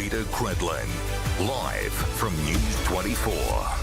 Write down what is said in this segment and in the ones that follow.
Peta Credlin, live from News24.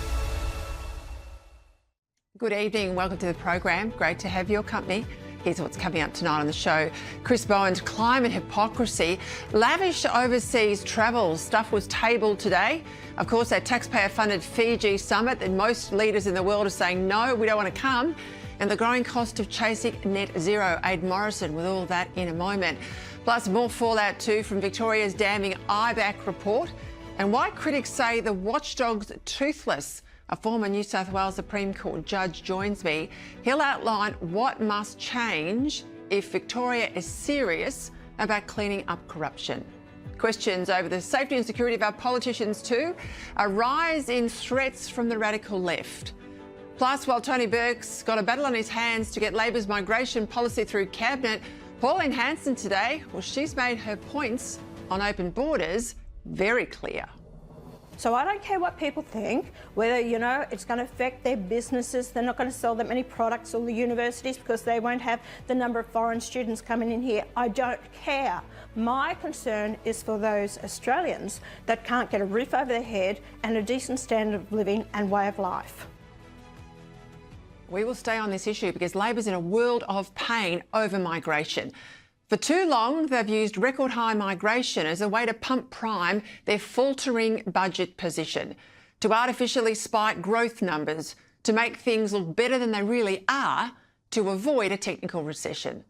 Good evening, welcome to the program. Great to have your company. Here's what's coming up tonight on the show. Chris Bowen's climate hypocrisy, lavish overseas travel. Stuff was tabled today. Of course, that taxpayer-funded Fiji summit that most leaders in the world are saying, no, we don't want to come. And the growing cost of chasing net zero. Aidan Morrison with all that in a moment. Plus more fallout too from Victoria's damning IBAC report and why critics say the watchdog's toothless. A former New South Wales Supreme Court judge joins me. He'll outline what must change if Victoria is serious about cleaning up corruption. Questions over the safety and security of our politicians too. A rise in threats from the radical left. Plus, while Tony Burke's got a battle on his hands to get Labor's migration policy through Cabinet, Pauline Hanson today, well, she's made her points on open borders very clear. So I don't care what people think, whether, it's going to affect their businesses. They're not going to sell that many products, or the universities, because they won't have the number of foreign students coming in here. I don't care. My concern is for those Australians that can't get a roof over their head and a decent standard of living and way of life. We will stay on this issue because Labor's in a world of pain over migration. For too long, they've used record high migration as a way to pump prime their faltering budget position, to artificially spike growth numbers, to make things look better than they really are, to avoid a technical recession.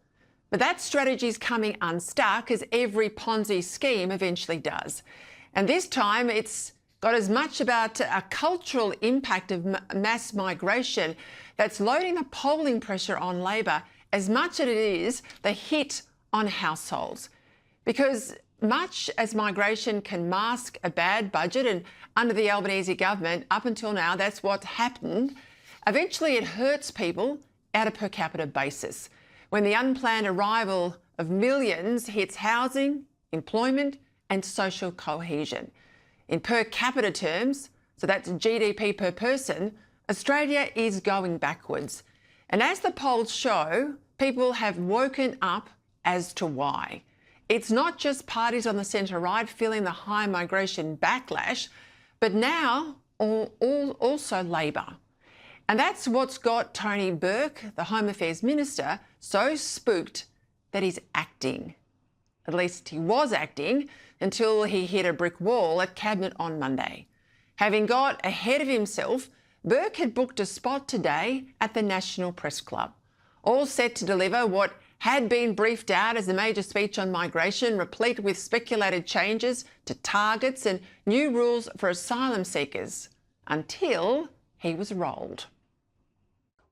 But that strategy's coming unstuck, as every Ponzi scheme eventually does. And this time it's got as much about a cultural impact of mass migration that's loading the polling pressure on Labor as much as it is the hit on households. Because much as migration can mask a bad budget, and under the Albanese government, up until now, that's what's happened, eventually it hurts people at a per capita basis. When the unplanned arrival of millions hits housing, employment and social cohesion. In per capita terms, so that's GDP per person, Australia is going backwards. And as the polls show, people have woken up as to why. It's not just parties on the centre-right feeling the high migration backlash, but now also Labor. And that's what's got Tony Burke, the Home Affairs Minister, so spooked that he's acting. At least he was acting until he hit a brick wall at Cabinet on Monday. Having got ahead of himself, Burke had booked a spot today at the National Press Club, all set to deliver what had been briefed out as a major speech on migration, replete with speculated changes to targets and new rules for asylum seekers, until he was rolled.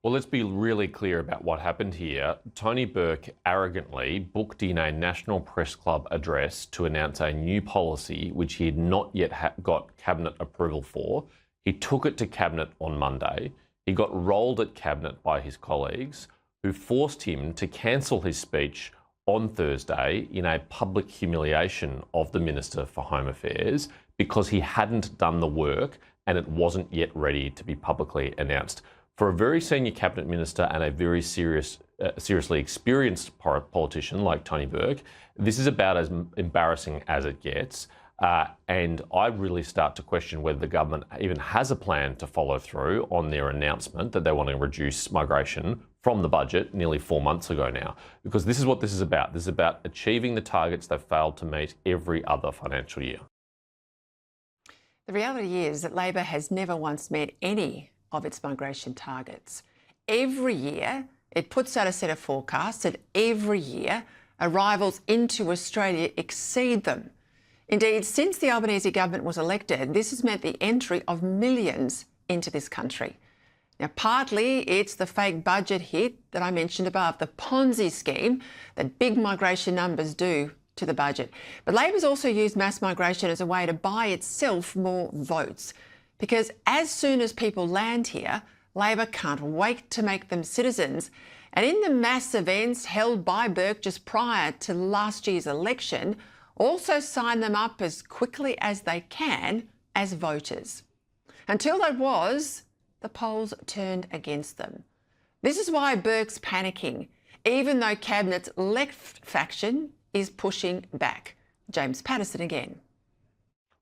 Well, let's be really clear about what happened here. Tony Burke arrogantly booked in a National Press Club address to announce a new policy which he had not yet got Cabinet approval for. He took it to Cabinet on Monday. He got rolled at Cabinet by his colleagues, who forced him to cancel his speech on Thursday in a public humiliation of the Minister for Home Affairs because he hadn't done the work and it wasn't yet ready to be publicly announced. For a very senior Cabinet Minister and a very seriously experienced politician like Tony Burke, this is about as embarrassing as it gets. And I really start to question whether the government even has a plan to follow through on their announcement that they want to reduce migration from the budget nearly 4 months ago now. Because this is what this is about. This is about achieving the targets they've failed to meet every other financial year. The reality is that Labor has never once met any of its migration targets. Every year, it puts out a set of forecasts, and every year, arrivals into Australia exceed them. Indeed, since the Albanese government was elected, this has meant the entry of millions into this country. Now, partly it's the fake budget hit that I mentioned above, the Ponzi scheme that big migration numbers do to the budget. But Labor's also used mass migration as a way to buy itself more votes. Because as soon as people land here, Labor can't wait to make them citizens. And in the mass events held by Burke just prior to last year's election, also sign them up as quickly as they can as voters. Until that was, the polls turned against them. This is why Burke's panicking, even though Cabinet's left faction is pushing back. James Patterson again.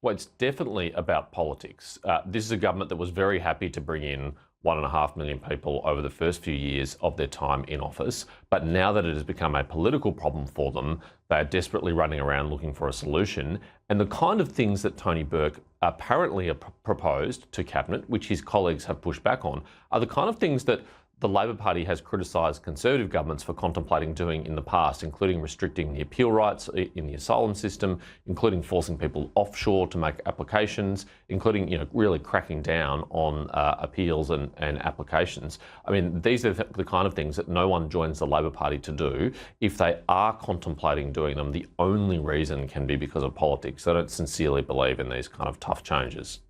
Well, it's definitely about politics. This is a government that was very happy to bring in 1.5 million people over the first few years of their time in office. But now that it has become a political problem for them, they are desperately running around looking for a solution. And the kind of things that Tony Burke apparently proposed to Cabinet, which his colleagues have pushed back on, are the kind of things that the Labor Party has criticised Conservative governments for contemplating doing in the past, including restricting the appeal rights in the asylum system, including forcing people offshore to make applications, including, really cracking down on appeals and applications. I mean, these are the kind of things that no one joins the Labor Party to do. If they are contemplating doing them, the only reason can be because of politics. They don't sincerely believe in these kind of tough changes.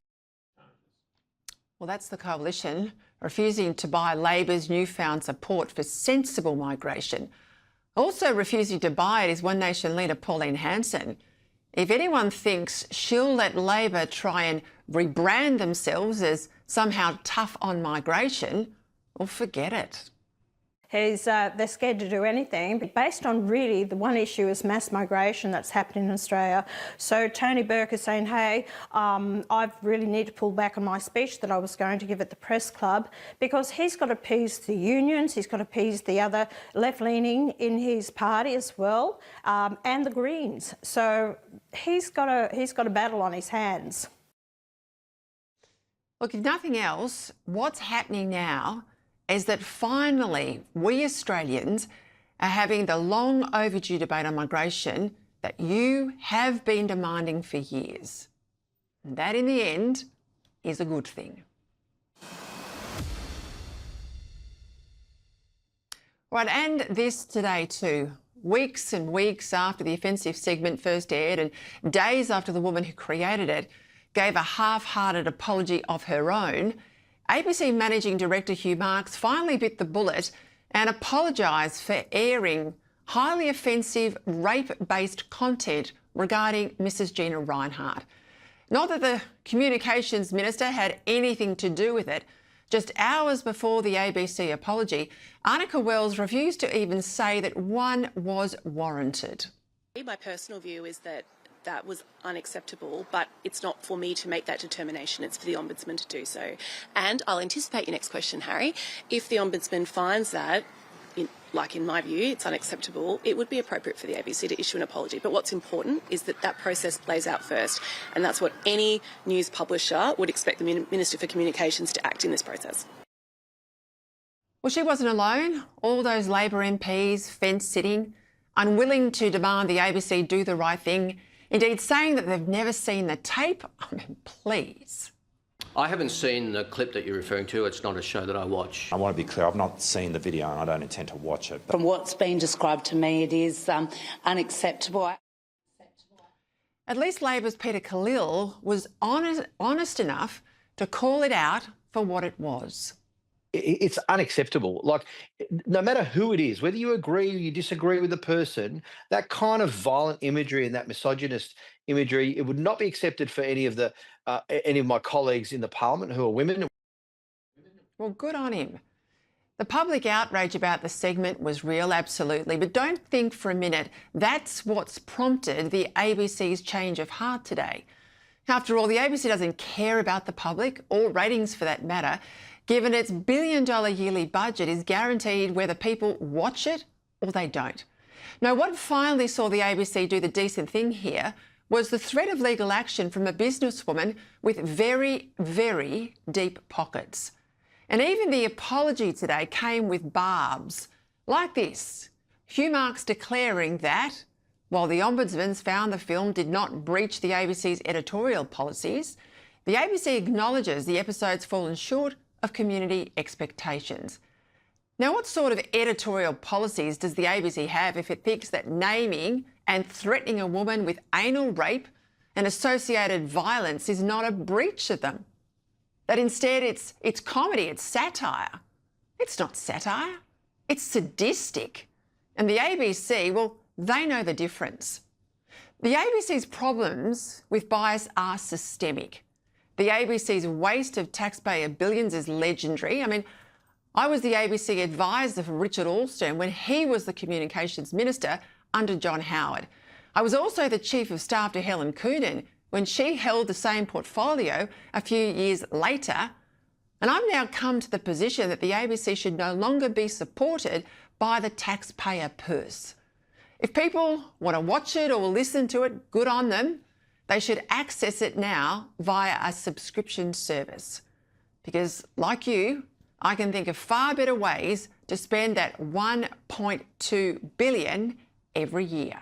Well, that's the coalition refusing to buy Labor's newfound support for sensible migration. Also refusing to buy it is One Nation leader Pauline Hanson. If anyone thinks she'll let Labor try and rebrand themselves as somehow tough on migration, well, forget it. They're scared to do anything, but based on really the one issue is mass migration that's happening in Australia. So Tony Burke is saying, hey, I really need to pull back on my speech that I was going to give at the press club, because he's got to appease the unions, he's got to appease the other left-leaning in his party as well, and the Greens. So he's got a battle on his hands. Look, if nothing else, what's happening now is that finally we Australians are having the long overdue debate on migration that you have been demanding for years. And that in the end is a good thing. Right, and this today too. Weeks and weeks after the offensive segment first aired and days after the woman who created it gave a half-hearted apology of her own, ABC Managing Director Hugh Marks finally bit the bullet and apologised for airing highly offensive rape-based content regarding Mrs Gina Rinehart. Not that the Communications Minister had anything to do with it. Just hours before the ABC apology, Annika Wells refused to even say that one was warranted. My personal view is that that was unacceptable, but it's not for me to make that determination. It's for the Ombudsman to do so. And I'll anticipate your next question, Harry. If the Ombudsman finds that, in my view, it's unacceptable, it would be appropriate for the ABC to issue an apology. But what's important is that that process plays out first. And that's what any news publisher would expect the Minister for Communications to act in this process. Well, she wasn't alone. All those Labor MPs fence-sitting, unwilling to demand the ABC do the right thing, indeed saying that they've never seen the tape. I mean, please. I haven't seen the clip that you're referring to. It's not a show that I watch. I want to be clear, I've not seen the video and I don't intend to watch it. From what's been described to me, it is unacceptable. At least Labor's Peta was honest enough to call it out for what it was. It's unacceptable. Like, no matter who it is, whether you agree or you disagree with the person, that kind of violent imagery and that misogynist imagery, it would not be accepted for any of my colleagues in the parliament who are women. Well, good on him. The public outrage about the segment was real, absolutely, but don't think for a minute that's what's prompted the ABC's change of heart today. After all, the ABC doesn't care about the public, or ratings for that matter, given its billion-dollar yearly budget is guaranteed whether people watch it or they don't. Now, what finally saw the ABC do the decent thing here was the threat of legal action from a businesswoman with very, very deep pockets. And even the apology today came with barbs, like this. Hugh Marks declaring that, while the Ombudsman's found the film did not breach the ABC's editorial policies, the ABC acknowledges the episode's fallen short of community expectations. Now, what sort of editorial policies does the ABC have if it thinks that naming and threatening a woman with anal rape and associated violence is not a breach of them? That instead it's comedy, it's satire. It's not satire, it's sadistic. And the ABC, well, they know the difference. The ABC's problems with bias are systemic. The ABC's waste of taxpayer billions is legendary. I mean, I was the ABC advisor for Richard Alston when he was the Communications Minister under John Howard. I was also the Chief of Staff to Helen Coonan when she held the same portfolio a few years later. And I've now come to the position that the ABC should no longer be supported by the taxpayer purse. If people want to watch it or listen to it, good on them. They should access it now via a subscription service. Because, like you, I can think of far better ways to spend that $1.2 billion every year.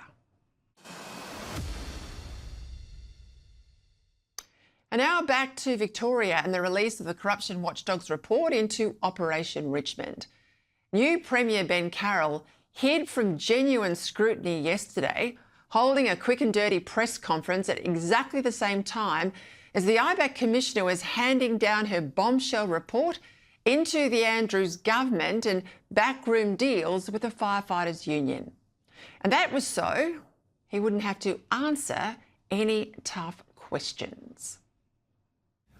And now back to Victoria and the release of the Corruption Watchdog's report into Operation Richmond. New Premier Ben Carroll hid from genuine scrutiny yesterday, holding a quick and dirty press conference at exactly the same time as the IBAC Commissioner was handing down her bombshell report into the Andrews government and backroom deals with the Firefighters Union. And that was so he wouldn't have to answer any tough questions.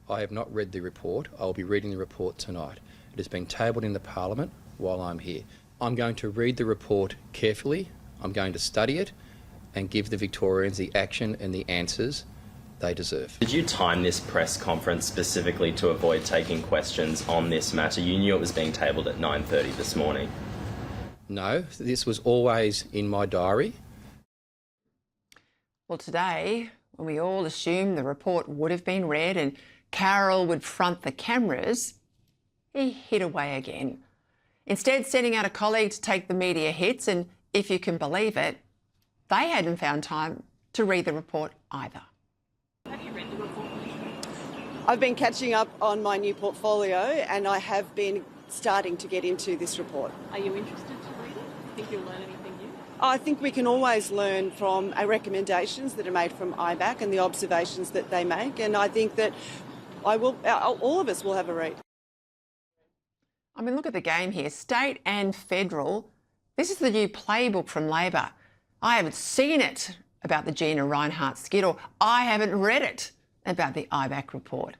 I have not read the report. I'll be reading the report tonight. It has been tabled in the Parliament while I'm here. I'm going to read the report carefully. I'm going to study it and give the Victorians the action and the answers they deserve. Did you time this press conference specifically to avoid taking questions on this matter? You knew it was being tabled at 9:30 this morning. No, this was always in my diary. Well, today, when we all assumed the report would have been read and Carroll would front the cameras, he hid away again. Instead, sending out a colleague to take the media hits, and if you can believe it, they hadn't found time to read the report either. Have you read the report? I've been catching up on my new portfolio and I have been starting to get into this report. Are you interested to read it? Think you'll learn anything new? I think we can always learn from recommendations that are made from IBAC and the observations that they make, and I think that all of us will have a read. I mean, look at the game here. State and federal. This is the new playbook from Labor. I haven't seen it about the Gina Rinehart skit, or I haven't read it about the IBAC report.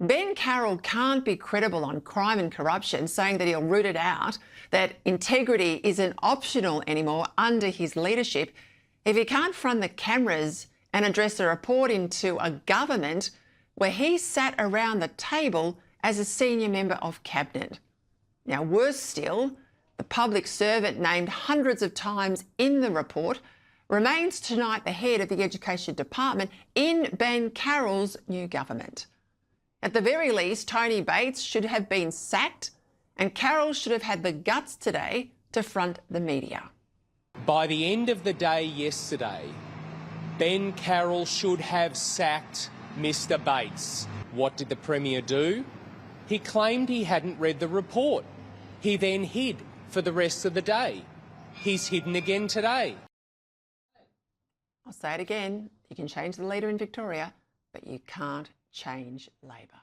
Ben Carroll can't be credible on crime and corruption, saying that he'll root it out, that integrity isn't optional anymore under his leadership, if he can't front the cameras and address a report into a government where he sat around the table as a senior member of Cabinet. Now, worse still, the public servant named hundreds of times in the report remains tonight the head of the Education Department in Ben Carroll's new government. At the very least, Tony Bates should have been sacked, and Carroll should have had the guts today to front the media. By the end of the day yesterday, Ben Carroll should have sacked Mr. Bates. What did the Premier do? He claimed he hadn't read the report. He then hid for the rest of the day. He's hidden again today. I'll say it again, you can change the leader in Victoria, but you can't change Labor.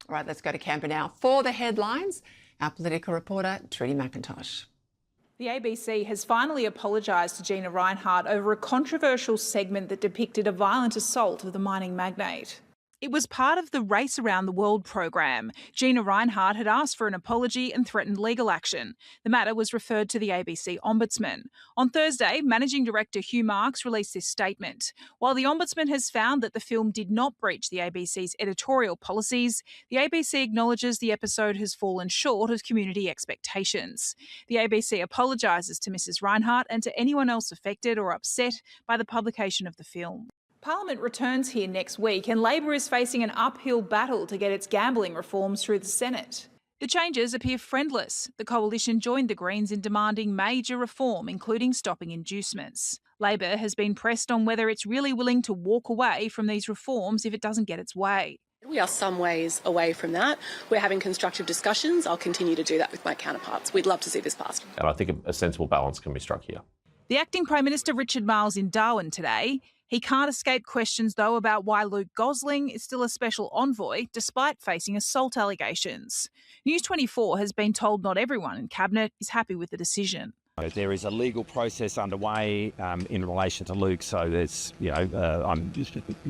All right, let's go to Canberra now. For the headlines, our political reporter, Trudy McIntosh. The ABC has finally apologised to Gina Rinehart over a controversial segment that depicted a violent assault of the mining magnate. It was part of the Race Around the World program. Gina Rinehart had asked for an apology and threatened legal action. The matter was referred to the ABC Ombudsman. On Thursday, Managing Director Hugh Marks released this statement. While the Ombudsman has found that the film did not breach the ABC's editorial policies, the ABC acknowledges the episode has fallen short of community expectations. The ABC apologises to Mrs Rinehart and to anyone else affected or upset by the publication of the film. Parliament returns here next week and Labor is facing an uphill battle to get its gambling reforms through the Senate. The changes appear friendless. The coalition joined the Greens in demanding major reform, including stopping inducements. Labor has been pressed on whether it's really willing to walk away from these reforms if it doesn't get its way. We are some ways away from that. We're having constructive discussions. I'll continue to do that with my counterparts. We'd love to see this passed. And I think a sensible balance can be struck here. The Acting Prime Minister Richard Marles in Darwin today. He can't escape questions, though, about why Luke Gosling is still a special envoy despite facing assault allegations. News24 has been told not everyone in Cabinet is happy with the decision. There is a legal process underway in relation to Luke, so there's, I'm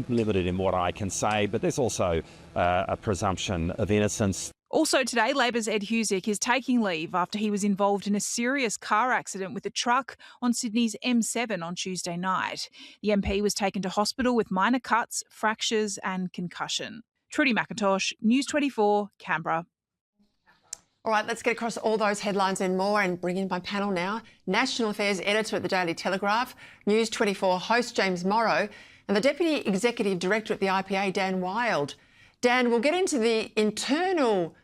limited in what I can say, but there's also a presumption of innocence. Also today, Labor's Ed Husic is taking leave after he was involved in a serious car accident with a truck on Sydney's M7 on Tuesday night. The MP was taken to hospital with minor cuts, fractures and concussion. Trudy McIntosh, News 24, Canberra. All right, let's get across all those headlines and more and bring in my panel now. National Affairs Editor at the Daily Telegraph, News 24 host James Morrow, and the Deputy Executive Director at the IPA, Dan Wild. Dan, we'll get into the internal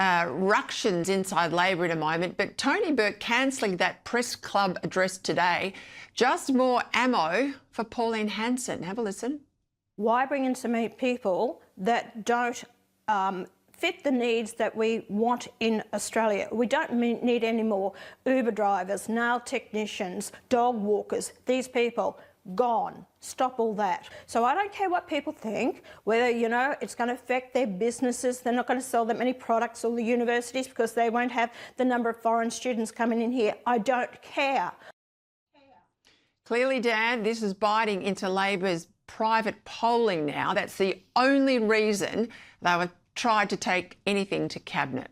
ructions inside Labor in a moment, but Tony Burke cancelling that press club address today. Just more ammo for Pauline Hanson. Have a listen. Why bring in so many people that don't fit the needs that we want in Australia? We don't need any more Uber drivers, nail technicians, dog walkers. These people, gone. Stop all that. So I don't care what people think, whether, you know, it's going to affect their businesses. They're not going to sell that many products, or the universities, because they won't have the number of foreign students coming in here. I don't care. Clearly, Dan, this is biting into Labor's private polling now. That's the only reason they were tried to take anything to Cabinet.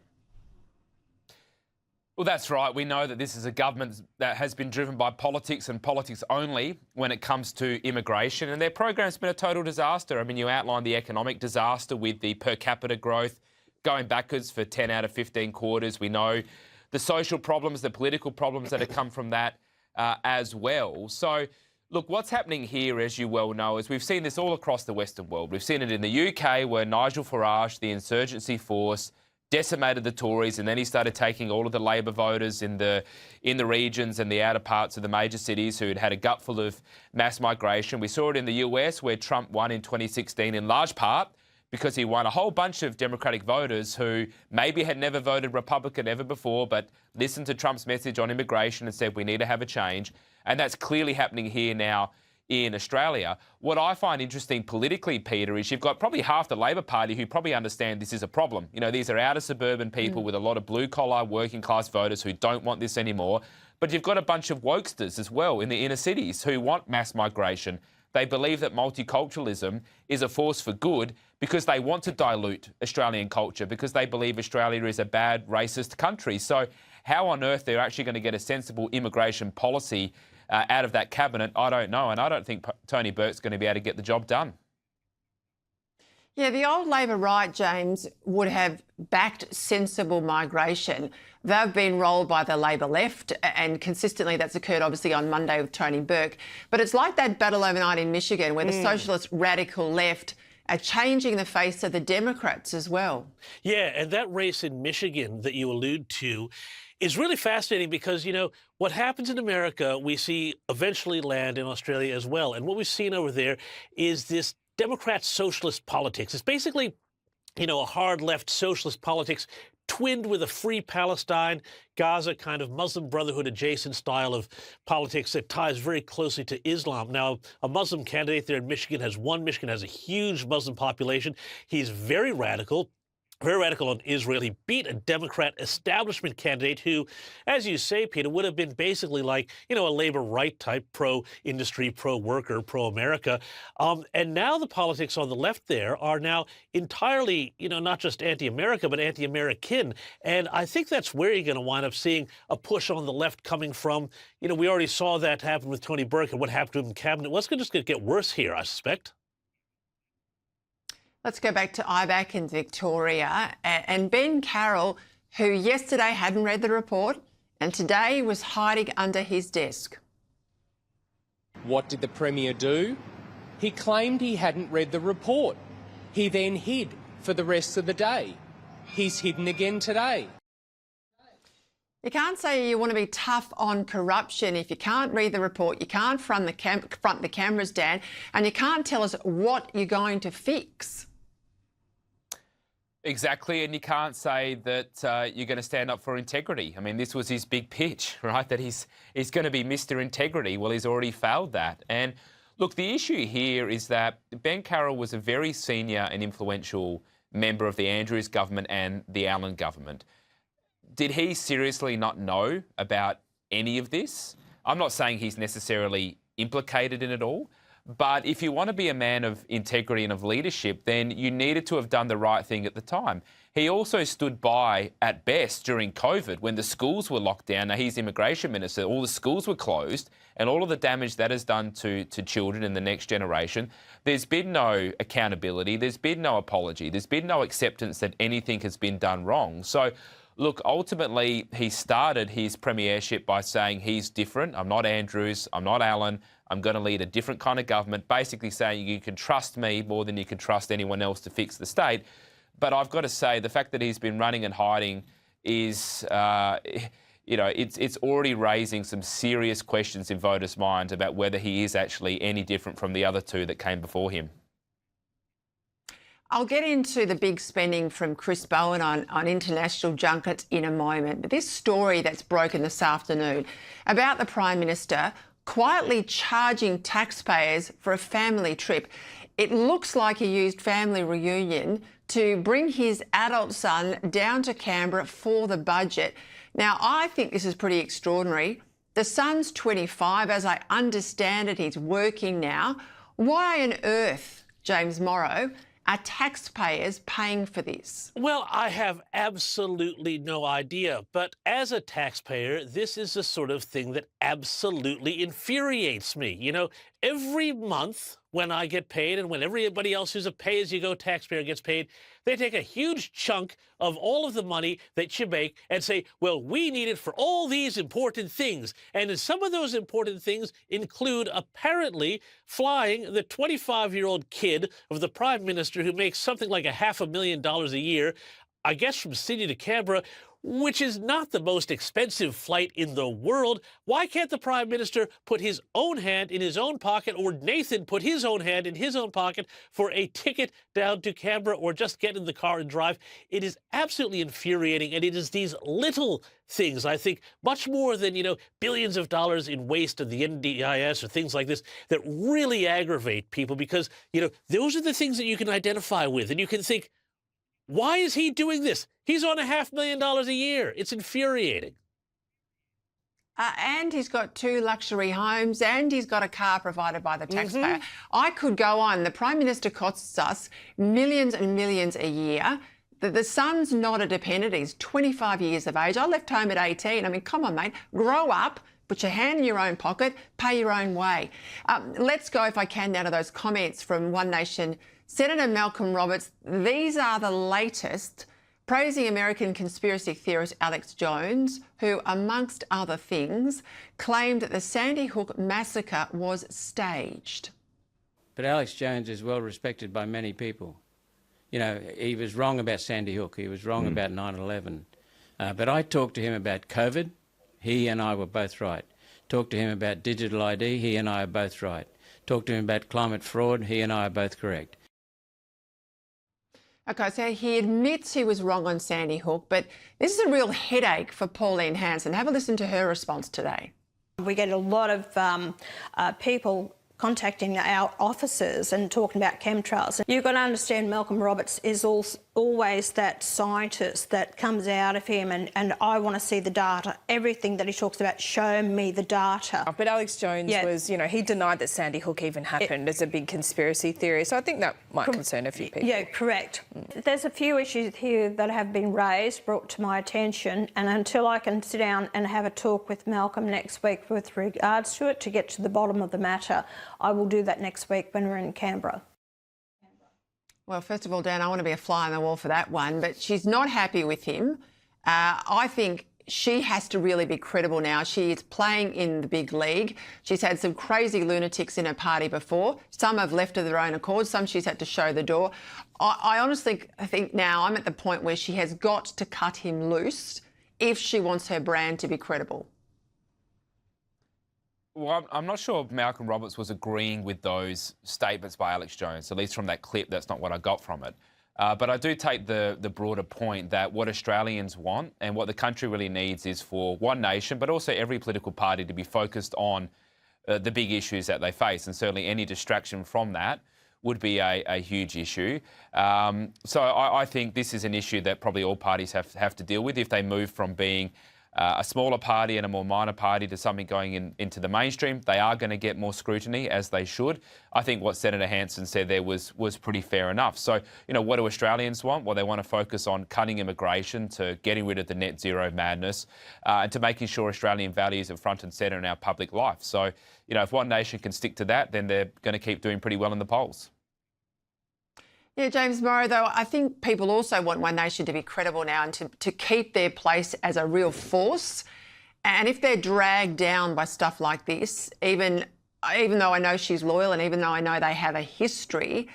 Well, that's right. We know that this is a government that has been driven by politics and politics only when it comes to immigration, and their program's been a total disaster. I mean, you outlined the economic disaster with the per capita growth going backwards for 10 out of 15 quarters. We know the social problems, the political problems that have come from that as well. So, look, what's happening here, as you well know, is we've seen this all across the Western world. We've seen it in the UK, where Nigel Farage, the insurgency force, decimated the Tories, and then he started taking all of the Labor voters in the regions and the outer parts of the major cities who had a gutful of mass migration. We saw it in the US, where Trump won in 2016 in large part because he won a whole bunch of Democratic voters who maybe had never voted Republican ever before, but listened to Trump's message on immigration and said we need to have a change. And that's clearly happening here now in Australia. What I find interesting politically, Peter, is you've got probably half the Labor Party who probably understand this is a problem. You know, these are outer suburban people with a lot of blue-collar, working-class voters who don't want this anymore. But you've got a bunch of wokesters as well in the inner cities who want mass migration. They believe that multiculturalism is a force for good because they want to dilute Australian culture, because they believe Australia is a bad, racist country. So how on earth they're actually going to get a sensible immigration policy out of that cabinet, I don't know. And I don't think Tony Burke's going to be able to get the job done. Yeah, the old Labor right, James, would have backed sensible migration. They've been rolled by the Labor left, and consistently that's occurred obviously on Monday with Tony Burke. But it's like that battle overnight in Michigan where the socialist radical left are changing the face of the Democrats as well. Yeah, and that race in Michigan that you allude to is really fascinating because, you know, what happens in America, we see eventually land in Australia as well. And what we've seen over there is this Democrat socialist politics. It's basically, you know, a hard left socialist politics twinned with a free Palestine, Gaza kind of Muslim Brotherhood adjacent style of politics that ties very closely to Islam. Now, a Muslim candidate there in Michigan has won. Michigan has a huge Muslim population. He's very radical on Israel. He beat a Democrat establishment candidate who, as you say, Peter, would have been basically like, you know, a Labor right type, pro-industry, pro-worker, pro-America. And now the politics on the left there are now entirely, you know, not just anti-America, but anti-American. And I think that's where you're going to wind up seeing a push on the left coming from. You know, we already saw that happen with Tony Burke and what happened to him in cabinet. Well, it's just going to get worse here, I suspect. Let's go back to IBAC in Victoria. And Ben Carroll, who yesterday hadn't read the report and today was hiding under his desk. What did the Premier do? He claimed he hadn't read the report. He then hid for the rest of the day. He's hidden again today. You can't say you want to be tough on corruption if you can't read the report, you can't front the cameras, Dan, and you can't tell us what you're going to fix. Exactly, and you can't say that you're going to stand up for integrity. I mean, this was his big pitch, right, that he's going to be Mr. Integrity. Well, he's already failed that. And look, the issue here is that Ben Carroll was a very senior and influential member of the Andrews government and the Allen government. Did he seriously not know about any of this? I'm not saying he's necessarily implicated in it all, but if you want to be a man of integrity and of leadership, then you needed to have done the right thing at the time. He also stood by, at best, during COVID when the schools were locked down. Now, he's Immigration Minister. All the schools were closed and all of the damage that has done to children in the next generation. There's been no accountability. There's been no apology. There's been no acceptance that anything has been done wrong. So, look, ultimately, he started his premiership by saying he's different. I'm not Andrews. I'm not Allen. I'm going to lead a different kind of government, basically saying you can trust me more than you can trust anyone else to fix the state. But I've got to say, the fact that he's been running and hiding is, it's already raising some serious questions in voters' minds about whether he is actually any different from the other two that came before him. I'll get into the big spending from Chris Bowen on international junkets in a moment. But this story that's broken this afternoon about the Prime Minister quietly charging taxpayers for a family trip. It looks like he used family reunion to bring his adult son down to Canberra for the budget. Now, I think this is pretty extraordinary. The son's 25. As I understand it, he's working now. Why on earth, James Morrow, are taxpayers paying for this? Well, I have absolutely no idea. But as a taxpayer, this is the sort of thing that absolutely infuriates me. You know, every month when I get paid and when everybody else who's a pay-as-you-go taxpayer gets paid, they take a huge chunk of all of the money that you make and say, well, we need it for all these important things. And some of those important things include apparently flying the 25-year-old kid of the Prime Minister who makes something like $500,000 a year, I guess from Sydney to Canberra, which is not the most expensive flight in the world. Why can't the Prime Minister put his own hand in his own pocket, or Nathan put his own hand in his own pocket for a ticket down to Canberra, or just get in the car and drive? It is absolutely infuriating, and it is these little things, I think, much more than, billions of dollars in waste of the NDIS or things like this, that really aggravate people because, those are the things that you can identify with, and you can think, why is he doing this? He's on $500,000 a year. It's infuriating. And he's got 2 luxury homes and he's got a car provided by the taxpayer. I could go on. The Prime Minister costs us millions and millions a year. The son's not a dependent. He's 25 years of age. I left home at 18. I mean, come on, mate. Grow up. Put your hand in your own pocket. Pay your own way. Let's go, if I can, now to those comments from One Nation Senator Malcolm Roberts. These are the latest, praising American conspiracy theorist Alex Jones, who, amongst other things, claimed that the Sandy Hook massacre was staged. But Alex Jones is well respected by many people. He was wrong about Sandy Hook. He was wrong about 9/11. But I talked to him about COVID. He and I were both right. Talked to him about digital ID. He and I are both right. Talked to him about climate fraud. He and I are both correct. OK, so he admits he was wrong on Sandy Hook, but this is a real headache for Pauline Hanson. Have a listen to her response today. We get a lot of people contacting our offices and talking about chemtrails. You've got to understand Malcolm Roberts is always that scientist that comes out of him, and I want to see the data. Everything that he talks about, show me the data. But Alex Jones was, he denied that Sandy Hook even happened as a big conspiracy theory. So I think that might concern a few people. Yeah, correct. There's a few issues here that have been raised, brought to my attention, and until I can sit down and have a talk with Malcolm next week with regards to it to get to the bottom of the matter, I will do that next week when we're in Canberra. Well, first of all, Dan, I want to be a fly on the wall for that one, but she's not happy with him. I think she has to really be credible now. She is playing in the big league. She's had some crazy lunatics in her party before. Some have left of their own accord. Some she's had to show the door. I honestly think now I'm at the point where she has got to cut him loose if she wants her brand to be credible. Well, I'm not sure if Malcolm Roberts was agreeing with those statements by Alex Jones, at least from that clip. That's not what I got from it. But I do take the broader point that what Australians want and what the country really needs is for One Nation, but also every political party to be focused on the big issues that they face. And certainly any distraction from that would be a huge issue. So I think this is an issue that probably all parties have to deal with if they move from being a smaller party and a more minor party to something going into the mainstream, they are going to get more scrutiny, as they should. I think what Senator Hanson said there was pretty fair enough. So, what do Australians want? Well, they want to focus on cutting immigration, to getting rid of the net zero madness, and to making sure Australian values are front and centre in our public life. So, if One Nation can stick to that, then they're going to keep doing pretty well in the polls. Yeah, James Morrow, though, I think people also want One Nation to be credible now and to keep their place as a real force. And if they're dragged down by stuff like this, even though I know she's loyal and even though I know they have a history,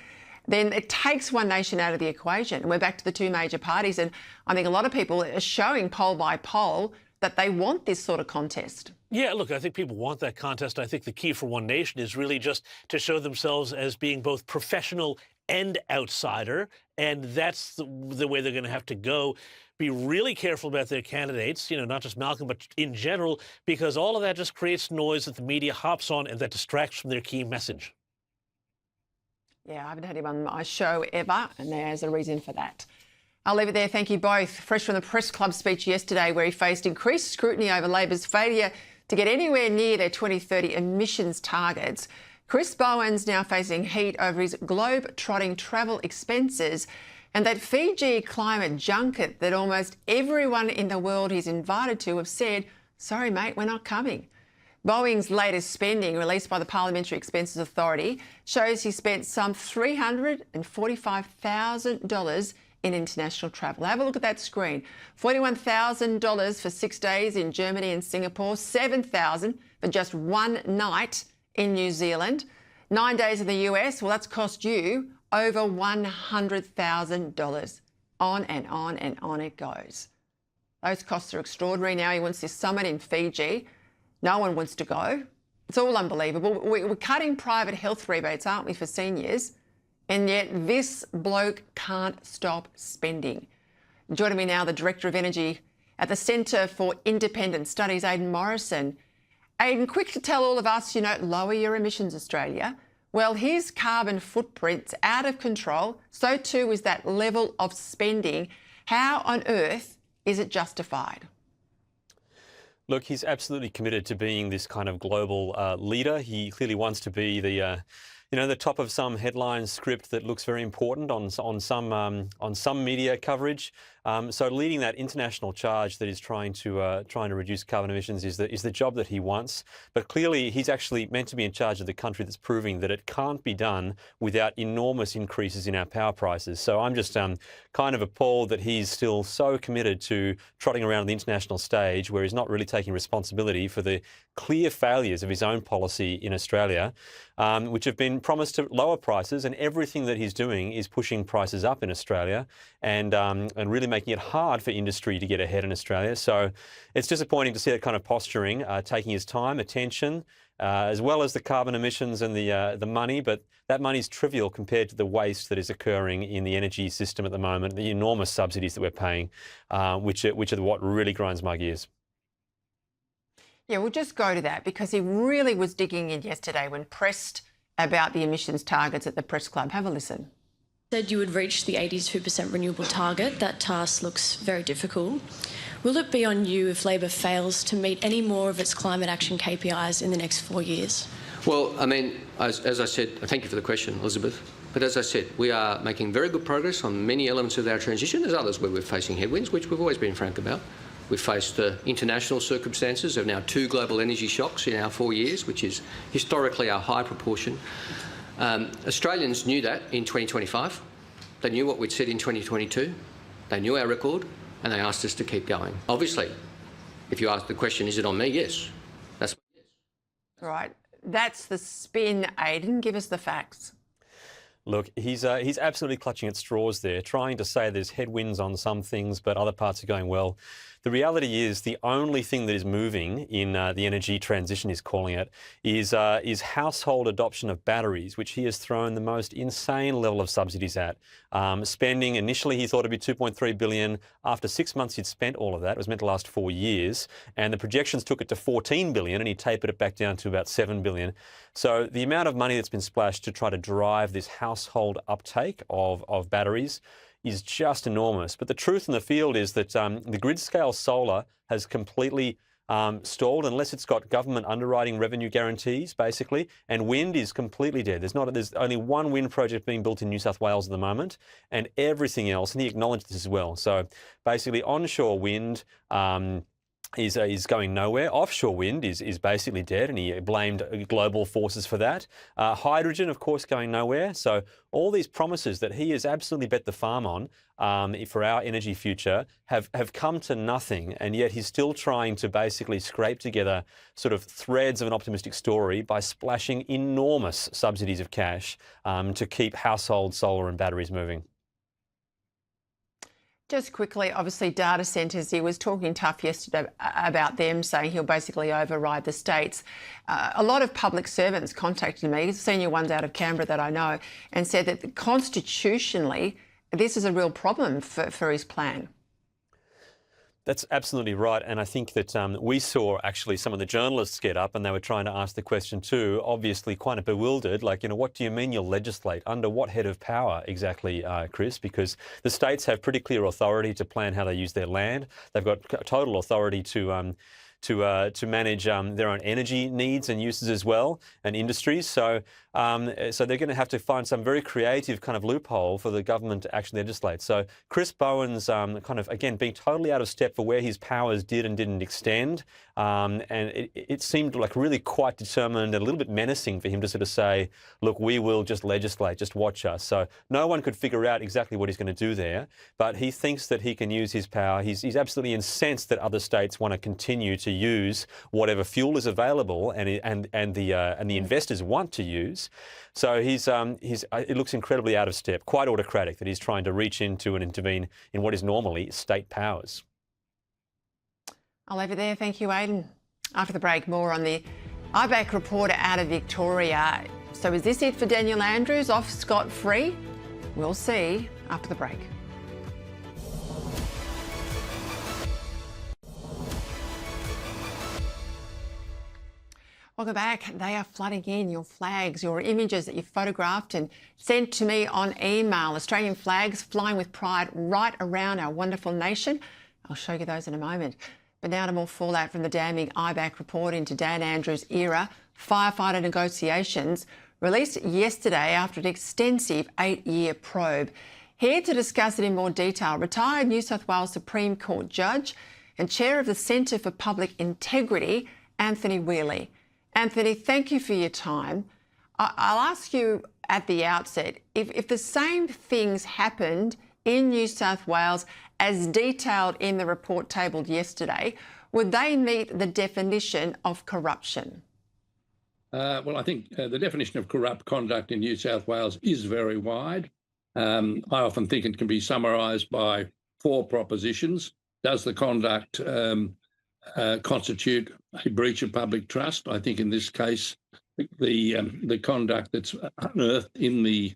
then it takes One Nation out of the equation. And we're back to the two major parties. And I think a lot of people are showing poll by poll that they want this sort of contest. Yeah, look, I think people want that contest. I think the key for One Nation is really just to show themselves as being both professional and outsider, and that's the way they're going to have to go. Be really careful about their candidates, not just Malcolm, but in general, because all of that just creates noise that the media hops on and that distracts from their key message. Yeah, I haven't had him on my show ever, and there's a reason for that. I'll leave it there. Thank you both. Fresh from the Press Club speech yesterday, where he faced increased scrutiny over Labor's failure to get anywhere near their 2030 emissions targets. Chris Bowen's now facing heat over his globe-trotting travel expenses and that Fiji climate junket that almost everyone in the world he's invited to have said, sorry, mate, we're not coming. Boeing's latest spending, released by the Parliamentary Expenses Authority, shows he spent some $345,000 in international travel. Have a look at that screen. $41,000 for 6 days in Germany and Singapore, $7,000 for just one night in New Zealand, 9 days in the US. Well, that's cost you over $100,000. On and on and on it goes. Those costs are extraordinary. Now he wants this summit in Fiji. No one wants to go. It's all unbelievable. We're cutting private health rebates, aren't we, for seniors? And yet this bloke can't stop spending. Joining me now, the Director of Energy at the Centre for Independent Studies, Aidan Morrison. Aidan, quick to tell all of us, lower your emissions, Australia. Well, his carbon footprint's out of control. So too is that level of spending. How on earth is it justified? Look, he's absolutely committed to being this kind of global leader. He clearly wants to be the top of some headline script that looks very important on some media coverage. So leading that international charge that is trying to reduce carbon emissions is the job that he wants. But clearly, he's actually meant to be in charge of the country that's proving that it can't be done without enormous increases in our power prices. So I'm just kind of appalled that he's still so committed to trotting around the international stage, where he's not really taking responsibility for the clear failures of his own policy in Australia, which have been promised to lower prices, and everything that he's doing is pushing prices up in Australia and really making it hard for industry to get ahead in Australia. So it's disappointing to see that kind of posturing, taking his time, attention, as well as the carbon emissions and the money, but that money is trivial compared to the waste that is occurring in the energy system at the moment, the enormous subsidies that we're paying, which are what really grinds my gears. Yeah, we'll just go to that, because he really was digging in yesterday when pressed about the emissions targets at the Press Club. Have a listen. Said you would reach the 82% renewable target. That task looks very difficult. Will it be on you if Labor fails to meet any more of its climate action KPIs in the next 4 years? Well, I mean, as I said, thank you for the question, Elizabeth. But as I said, we are making very good progress on many elements of our transition. There's others where we're facing headwinds, which we've always been frank about. We've faced international circumstances of now 2 global energy shocks in our 4 years, which is historically our high proportion. Australians knew that in 2025. They knew what we'd said in 2022. They knew our record, and they asked us to keep going. Obviously, if you ask the question, is it on me? Yes. That's right. That's the spin, Aidan. Give us the facts. Look, he's absolutely clutching at straws there, trying to say there's headwinds on some things, but other parts are going well. The reality is the only thing that is moving in the energy transition, he's calling it, is household adoption of batteries, which he has thrown the most insane level of subsidies at. Spending, initially he thought it'd be $2.3 billion. After 6 months he'd spent all of that. It was meant to last 4 years. And the projections took it to $14 billion, and he tapered it back down to about $7 billion. So the amount of money that's been splashed to try to drive this household uptake of batteries is just enormous. But the truth in the field is that the grid-scale solar has completely stalled unless it's got government underwriting revenue guarantees, basically, and wind is completely dead. There's only one wind project being built in New South Wales at the moment, and everything else, and he acknowledged this as well. So basically onshore wind is going nowhere. Offshore wind is basically dead, and he blamed global forces for that. Hydrogen, of course, going nowhere. So all these promises that he has absolutely bet the farm on for our energy future have come to nothing, and yet he's still trying to basically scrape together sort of threads of an optimistic story by splashing enormous subsidies of cash to keep household solar and batteries moving. Just quickly, obviously data centres, he was talking tough yesterday about them, saying he'll basically override the states. A lot of public servants contacted me, senior ones out of Canberra that I know, and said that constitutionally this is a real problem for his plan. That's absolutely right. And I think that we saw actually some of the journalists get up and they were trying to ask the question too, obviously kind of bewildered, like, what do you mean you'll legislate? Under what head of power exactly, Chris? Because the states have pretty clear authority to plan how they use their land. They've got total authority to manage their own energy needs and uses as well, and industries. So they're going to have to find some very creative kind of loophole for the government to actually legislate. So Chris Bowen's kind of, again, being totally out of step for where his powers did and didn't extend. And it seemed like really quite determined and a little bit menacing for him to sort of say, look, we will just legislate, just watch us. So no one could figure out exactly what he's going to do there, but he thinks that he can use his power. He's absolutely incensed that other states want to continue to use whatever fuel is available and the investors want to use. So it looks incredibly out of step, quite autocratic that he's trying to reach into and intervene in what is normally state powers. I'll leave it there. Thank you, Aidan. After the break, more on the IBAC reporter out of Victoria. So is this it for Daniel Andrews, off scot-free? We'll see after the break. Welcome back. They are flooding in your flags, your images that you photographed and sent to me on email. Australian flags flying with pride right around our wonderful nation. I'll show you those in a moment. But now to more fallout from the damning IBAC report into Dan Andrews' era. Firefighter negotiations released yesterday after an extensive 8-year probe. Here to discuss it in more detail, retired New South Wales Supreme Court Judge and Chair of the Centre for Public Integrity, Anthony Wheely. Anthony, thank you for your time. I'll ask you at the outset, if the same things happened in New South Wales as detailed in the report tabled yesterday, would they meet the definition of corruption? Well, I think the definition of corrupt conduct in New South Wales is very wide. I often think it can be summarised by 4 propositions. Does the conduct constitute a breach of public trust? I think in this case, the conduct that's unearthed in the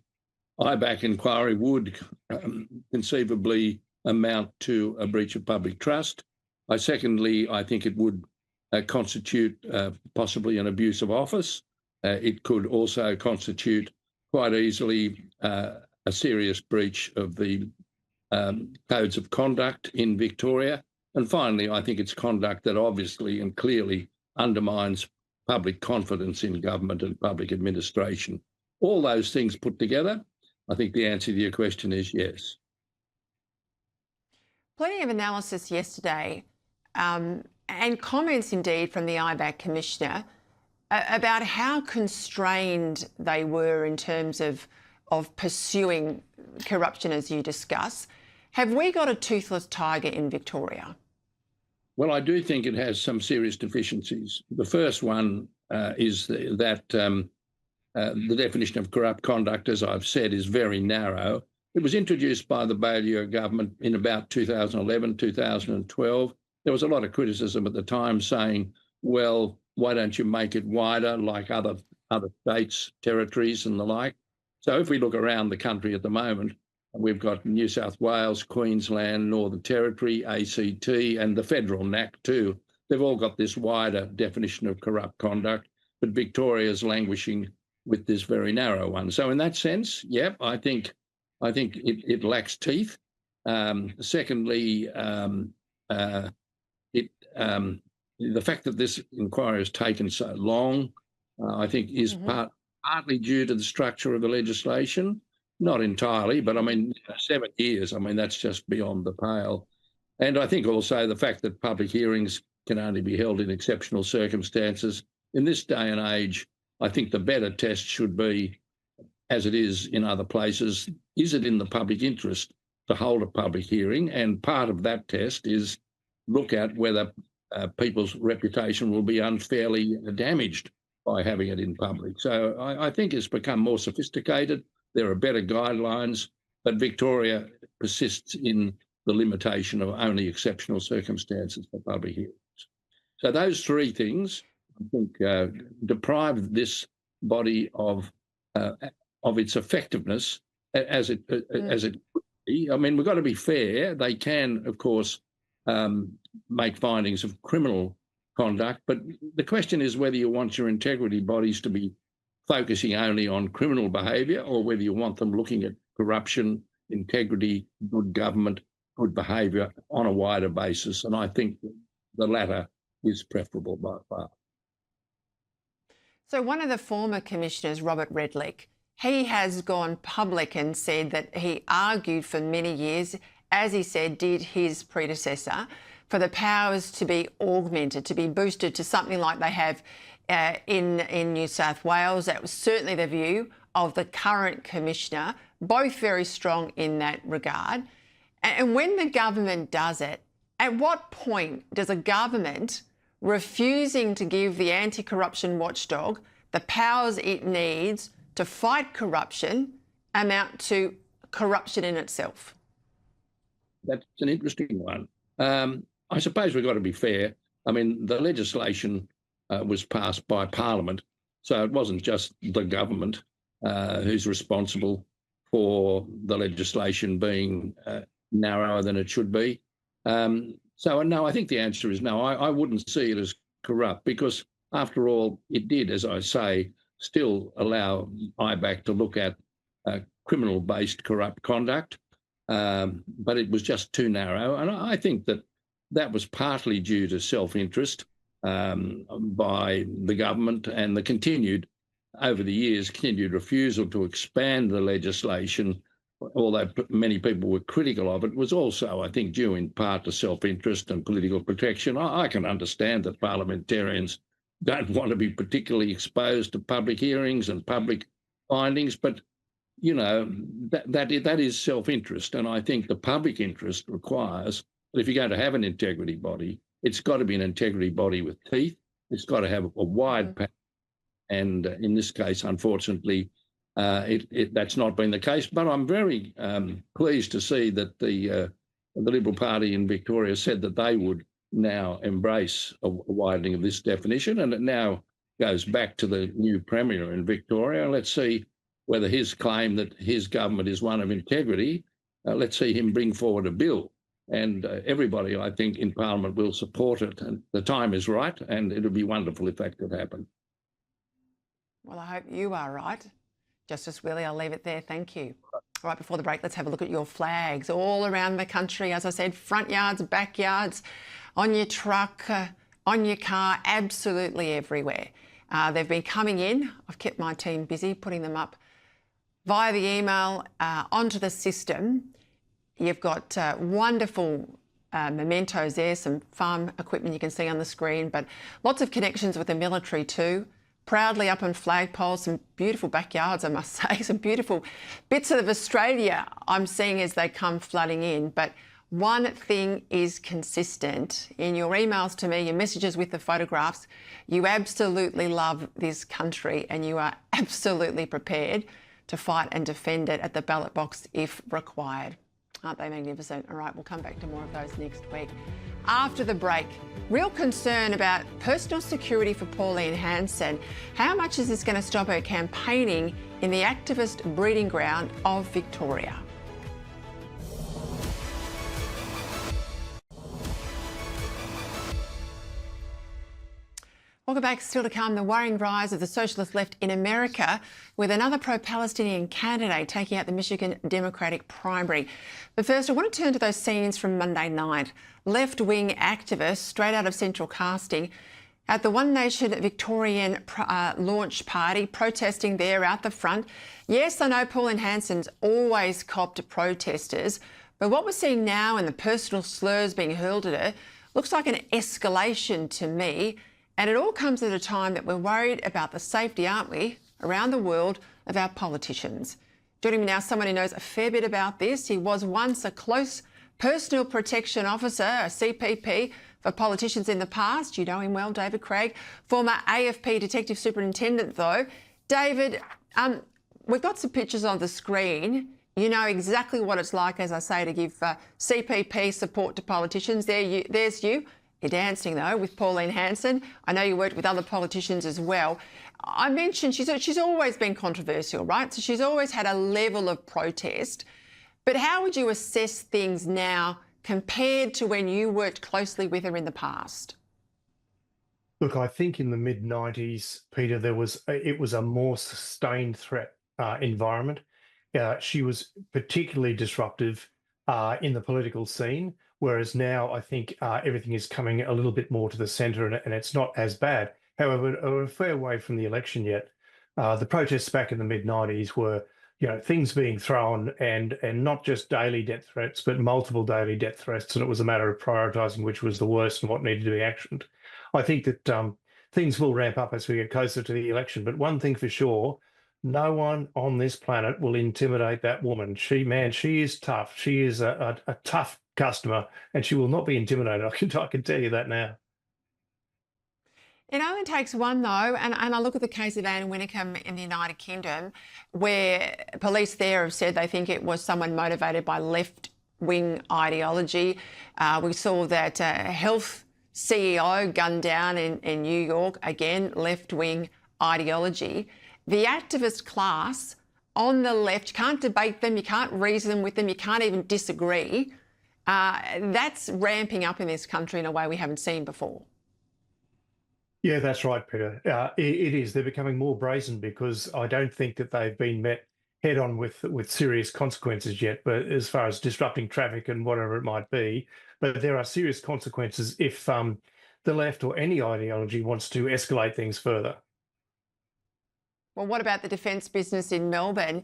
IBAC inquiry would conceivably amount to a breach of public trust. Secondly, I think it would constitute possibly an abuse of office. It could also constitute quite easily a serious breach of the codes of conduct in Victoria. And finally, I think it's conduct that obviously and clearly undermines public confidence in government and public administration. All those things put together, I think the answer to your question is yes. Plenty of analysis yesterday and comments indeed from the IBAC Commissioner about how constrained they were in terms of pursuing corruption, as you discuss. Have we got a toothless tiger in Victoria? Well, I do think it has some serious deficiencies. The first one is that the definition of corrupt conduct, as I've said, is very narrow. It was introduced by the Baillieu government in about 2011, 2012. There was a lot of criticism at the time saying, well, why don't you make it wider like other states, territories and the like? So if we look around the country at the moment, we've got New South Wales, Queensland, Northern Territory, ACT, and the federal NAC too. They've all got this wider definition of corrupt conduct, but Victoria's languishing with this very narrow one. So in that sense, yep, I think I think it lacks teeth. Secondly, the fact that this inquiry has taken so long, I think, is partly due to the structure of the legislation. Not entirely, but I mean, 7 years, I mean, that's just beyond the pale. And I think also the fact that public hearings can only be held in exceptional circumstances. In this day and age, I think the better test should be, as it is in other places, is it in the public interest to hold a public hearing? And part of that test is look at whether people's reputation will be unfairly damaged by having it in public. So I think it's become more sophisticated. There are better guidelines, but Victoria persists in the limitation of only exceptional circumstances for public hearings. So those three things, I think, deprive this body of its effectiveness as it could be. I mean, we've got to be fair. They can, of course, make findings of criminal conduct, but the question is whether you want your integrity bodies to be focusing only on criminal behaviour or whether you want them looking at corruption, integrity, good government, good behaviour on a wider basis. And I think the latter is preferable by far. So one of the former commissioners, Robert Redlich, he has gone public and said that he argued for many years, as he said did his predecessor, for the powers to be augmented, to be boosted to something like they have in New South Wales. That was certainly the view of the current commissioner, both very strong in that regard. And when the government does it, at what point does a government refusing to give the anti-corruption watchdog the powers it needs to fight corruption amount to corruption in itself? That's an interesting one. I suppose we've got to be fair. I mean, the legislation was passed by Parliament, so it wasn't just the government who's responsible for the legislation being narrower than it should be. So, no, I think the answer is no. I wouldn't see it as corrupt because, after all, it did, as I say, still allow IBAC to look at criminal-based corrupt conduct, but it was just too narrow. And I think that was partly due to self-interest by the government and the continued refusal to expand the legislation, although many people were critical of it, was also, I think, due in part to self-interest and political protection. I can understand that parliamentarians don't want to be particularly exposed to public hearings and public findings, but, you know, that is self-interest. And I think the public interest requires that if you're going to have an integrity body, it's got to be an integrity body with teeth. It's got to have a wide patch. And in this case, unfortunately, that's not been the case. But I'm very pleased to see that the Liberal Party in Victoria said that they would now embrace a widening of this definition, and it now goes back to the new Premier in Victoria. Let's see whether his claim that his government is one of integrity, let's see him bring forward a bill. And everybody, I think, in Parliament will support it. And the time is right, and it would be wonderful if that could happen. Well, I hope you are right. Justice Whealy, I'll leave it there. Thank you. Right before the break, let's have a look at your flags all around the country. As I said, front yards, backyards, on your truck, on your car, absolutely everywhere. They've been coming in. I've kept my team busy putting them up via the email onto the system. You've got wonderful mementos there, some farm equipment you can see on the screen, but lots of connections with the military too. Proudly up on flagpoles, some beautiful backyards, I must say, some beautiful bits of Australia I'm seeing as they come flooding in. But one thing is consistent. In your emails to me, your messages with the photographs, you absolutely love this country and you are absolutely prepared to fight and defend it at the ballot box if required. Aren't they magnificent? All right, we'll come back to more of those next week. After the break, real concern about personal security for Pauline Hanson. How much is this going to stop her campaigning in the activist breeding ground of Victoria? Welcome Welcome back. Still to come, the worrying rise of the socialist left in America, with another pro-Palestinian candidate taking out the Michigan Democratic primary. But first, I want to turn to those scenes from Monday night. Left-wing activists, straight out of central casting, at the One Nation Victorian launch party, protesting there out the front. Yes, I know Pauline Hanson's always copped protesters, but what we're seeing now and the personal slurs being hurled at her looks like an escalation to me. And it all comes at a time that we're worried about the safety, aren't we, around the world, of our politicians. Joining me now, someone who knows a fair bit about this. He was once a close personal protection officer, a CPP, for politicians in the past. You know him well, David Craig. Former AFP Detective Superintendent, though. David, we've got some pictures on the screen. You know exactly what it's like, as I say, to give CPP support to politicians. There's you. You're dancing, though, with Pauline Hanson. I know you worked with other politicians as well. I mentioned she's always been controversial, right? So she's always had a level of protest. But how would you assess things now compared to when you worked closely with her in the past? Look, I think in the mid-90s, Peter, it was a more sustained threat environment. She was particularly disruptive in the political scene, whereas now I think everything is coming a little bit more to the centre and it's not as bad. However, we're a fair way from the election yet. The protests back in the mid-90s were, things being thrown and not just daily death threats, but multiple daily death threats, and it was a matter of prioritising which was the worst and what needed to be actioned. I think that things will ramp up as we get closer to the election, but one thing for sure, no one on this planet will intimidate that woman. She is tough. She is a tough customer, and she will not be intimidated. I can tell you that now. It only takes one, though, and I look at the case of Anne Winnecombe in the United Kingdom, where police there have said they think it was someone motivated by left-wing ideology. We saw that health CEO gunned down in New York, again, left-wing ideology. The activist class on the left, you can't debate them, you can't reason with them, you can't even disagree. That's ramping up in this country in a way we haven't seen before. Yeah, that's right, Peter. It is. They're becoming more brazen because I don't think that they've been met head on with serious consequences yet, but as far as disrupting traffic and whatever it might be. But there are serious consequences if the left or any ideology wants to escalate things further. Well, what about the defence business in Melbourne?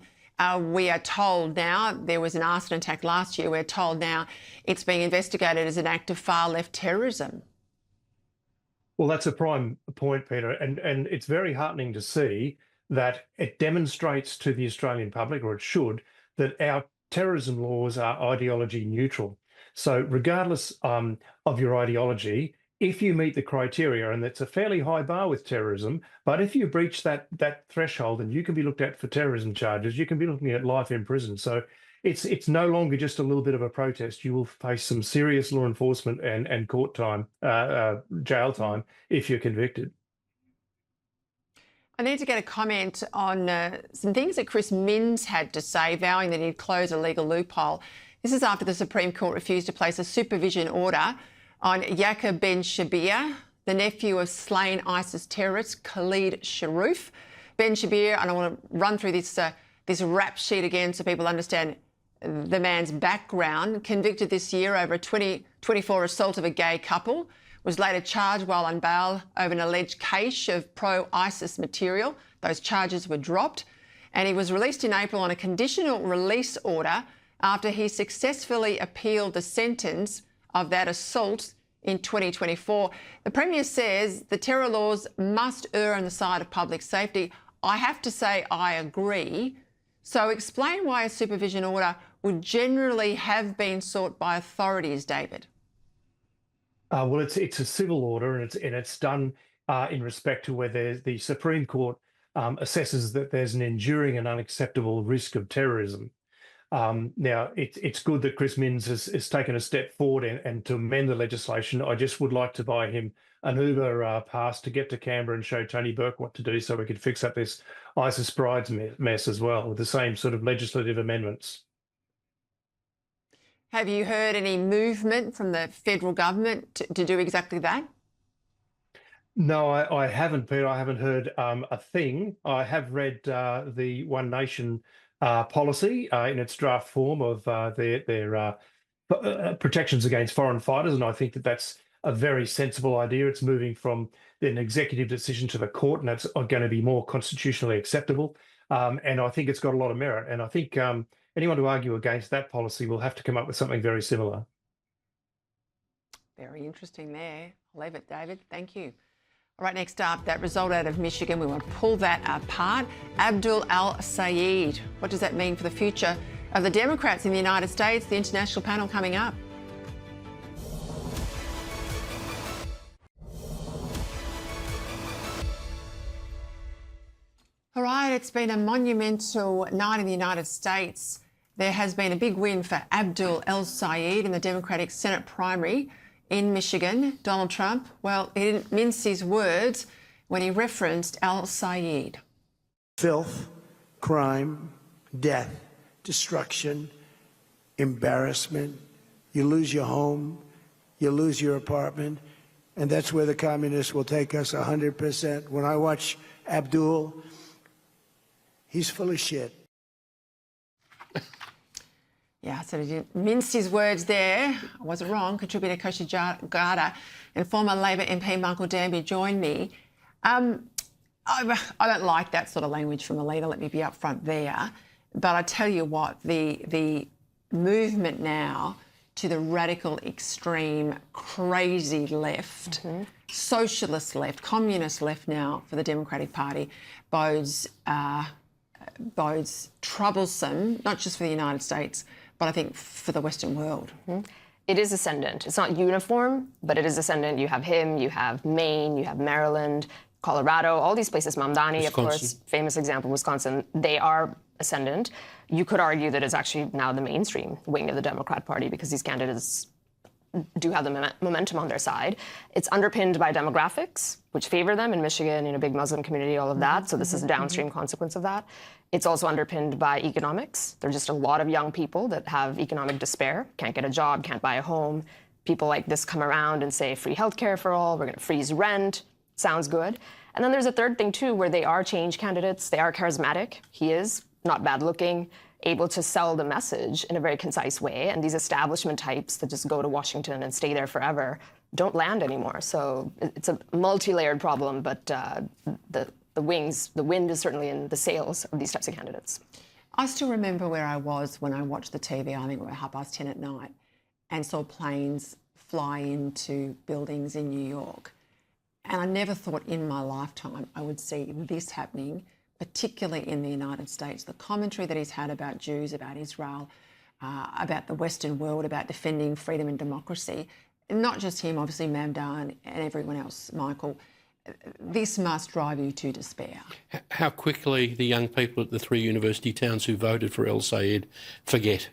We are told now, there was an arson attack last year, we're told now it's being investigated as an act of far-left terrorism. Well, that's a prime point, Peter, and it's very heartening to see that it demonstrates to the Australian public, or it should, that our terrorism laws are ideology neutral. So regardless of your ideology, if you meet the criteria, and it's a fairly high bar with terrorism, but if you breach that threshold, then you can be looked at for terrorism charges, you can be looking at life in prison. So it's no longer just a little bit of a protest. You will face some serious law enforcement and court time, jail time, if you're convicted. I need to get a comment on some things that Chris Minns had to say, vowing that he'd close a legal loophole. This is after the Supreme Court refused to place a supervision order on Yaqub Ben Shabir, the nephew of slain ISIS terrorist Khalid Sharif. Ben Shabir, and I want to run through this rap sheet again so people understand the man's background, convicted this year over a 2024 assault of a gay couple, was later charged while on bail over an alleged cache of pro-ISIS material. Those charges were dropped, and he was released in April on a conditional release order after he successfully appealed the sentence of that assault in 2024. The Premier says the terror laws must err on the side of public safety. I have to say I agree. So explain why a supervision order would generally have been sought by authorities, David. Well, it's a civil order, and it's done in respect to where the Supreme Court assesses that there's an enduring and unacceptable risk of terrorism. Now, it's good that Chris Minns has taken a step forward and to amend the legislation. I just would like to buy him an Uber pass to get to Canberra and show Tony Burke what to do so we could fix up this ISIS brides mess as well, with the same sort of legislative amendments. Have you heard any movement from the federal government to do exactly that? No, I haven't, Peter. I haven't heard a thing. I have read the One Nation policy in its draft form of their protections against foreign fighters, and I think that that's a very sensible idea. It's moving from an executive decision to the court, and that's going to be more constitutionally acceptable. And I think it's got a lot of merit. And I think anyone who argue against that policy will have to come up with something very similar. Very interesting there. I'll leave it, David. Thank you. All right, next up, that result out of Michigan, we want to pull that apart. Abdul Al-Sayed, what does that mean for the future of the Democrats in the United States? The international panel coming up. All right, it's been a monumental night in the United States. There has been a big win for Abdul El-Sayed in the Democratic Senate primary in Michigan. Donald Trump, well, he didn't mince his words when he referenced El-Sayed. Filth, crime, death, destruction, embarrassment. You lose your home, you lose your apartment, and that's where the communists will take us 100%. When I watch Abdul, he's full of shit. Yeah, so he didn't mince his words there. I wasn't wrong. Contributor Koshi Garda and former Labor MP Michael Danby joined me. I don't like that sort of language from a leader, let me be upfront there. But I tell you what, the movement now to the radical, extreme, crazy left, socialist left, communist left now for the Democratic Party bodes troublesome, not just for the United States, but I think for the Western world. It is ascendant. It's not uniform, but it is ascendant. You have him, you have Maine, you have Maryland, Colorado, all these places, Mamdani, of course, famous example, Wisconsin, they are ascendant. You could argue that it's actually now the mainstream wing of the Democrat Party because these candidates do have the momentum on their side. It's underpinned by demographics, which favor them in Michigan, in a big Muslim community, all of that. So this is a downstream consequence of that. It's also underpinned by economics. There's just a lot of young people that have economic despair, can't get a job, can't buy a home. People like this come around and say free healthcare for all, we're going to freeze rent. Sounds good. And then there's a third thing too, where they are change candidates. They are charismatic. He is not bad looking, able to sell the message in a very concise way. And these establishment types that just go to Washington and stay there forever don't land anymore. So it's a multi-layered problem, but the wind is certainly in the sails of these types of candidates. I still remember where I was when I watched the TV, I think it was 10:30 at night, and saw planes fly into buildings in New York. And I never thought in my lifetime I would see this happening, particularly in the United States. The commentary that he's had about Jews, about Israel, about the Western world, about defending freedom and democracy, not just him, obviously Mamdani and everyone else, Michael, this must drive you to despair. How quickly the young people at the three university towns who voted for El-Sayed forget.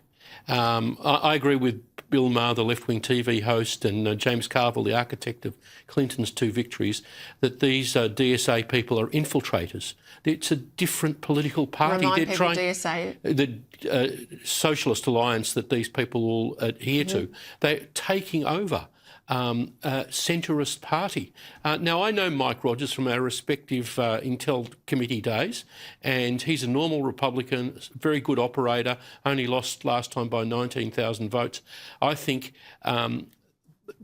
I agree with Bill Maher, the left-wing TV host, and James Carville, the architect of Clinton's two victories, that these DSA people are infiltrators. It's a different political party. Remind people DSA. The socialist alliance that these people all adhere to. They're taking over centrist party. Now, I know Mike Rogers from our respective Intel committee days, and he's a normal Republican, very good operator, only lost last time by 19,000 votes. I think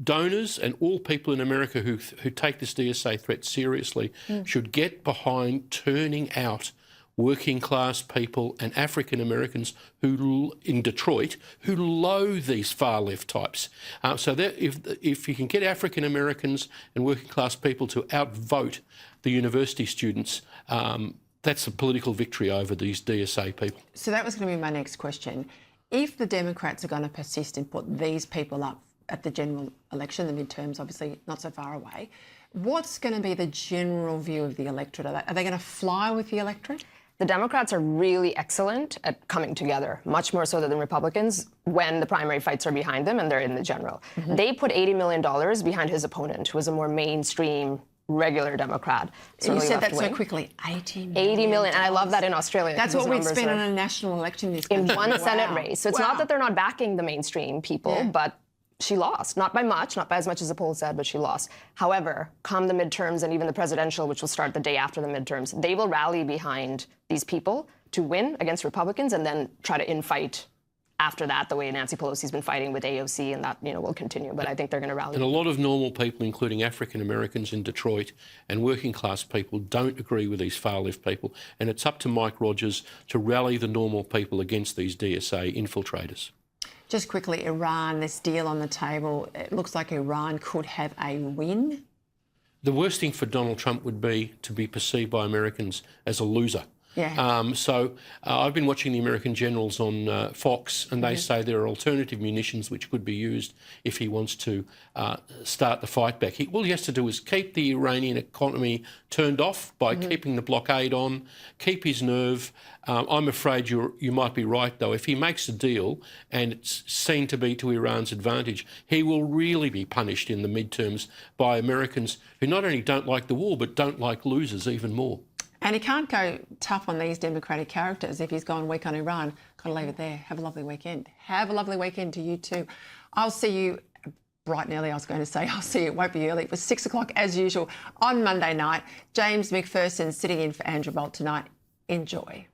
donors and all people in America who take this DSA threat seriously should get behind turning out working class people and African Americans who in Detroit who loathe these far left types. So that if you can get African Americans and working class people to outvote the university students, that's a political victory over these DSA people. So that was going to be my next question. If the Democrats are going to persist and put these people up at the general election, the midterms obviously not so far away, what's going to be the general view of the electorate? Are they going to fly with the electorate? The Democrats are really excellent at coming together, much more so than Republicans when the primary fights are behind them and they're in the general. They put $80 million behind his opponent, who was a more mainstream, regular Democrat. You said that so quickly, $80 million. 80 million, and I love that in Australia. That's what we'd spend on a national election this country. In one Senate race. So it's not that they're not backing the mainstream people, but she lost, not by much, not by as much as the poll said, but she lost. However, come the midterms and even the presidential, which will start the day after the midterms, they will rally behind these people to win against Republicans and then try to infight after that, the way Nancy Pelosi's been fighting with AOC, and that, will continue. But I think they're going to rally. And a lot of normal people, including African Americans in Detroit and working class people, don't agree with these far left people. And it's up to Mike Rogers to rally the normal people against these DSA infiltrators. Just quickly, Iran, this deal on the table, it looks like Iran could have a win. The worst thing for Donald Trump would be to be perceived by Americans as a loser. Yeah. I've been watching the American generals on Fox, and they say there are alternative munitions which could be used if he wants to start the fight back. All he has to do is keep the Iranian economy turned off by keeping the blockade on, keep his nerve. I'm afraid you might be right, though. If he makes a deal and it's seen to be to Iran's advantage, he will really be punished in the midterms by Americans who not only don't like the war, but don't like losers even more. And he can't go tough on these democratic characters if he's gone weak on Iran. Got to leave it there. Have a lovely weekend. Have a lovely weekend to you too. I'll see you bright and early, I was going to say. I'll see you. It won't be early. It was 6 o'clock as usual on Monday night. James McPherson sitting in for Andrew Bolt tonight. Enjoy.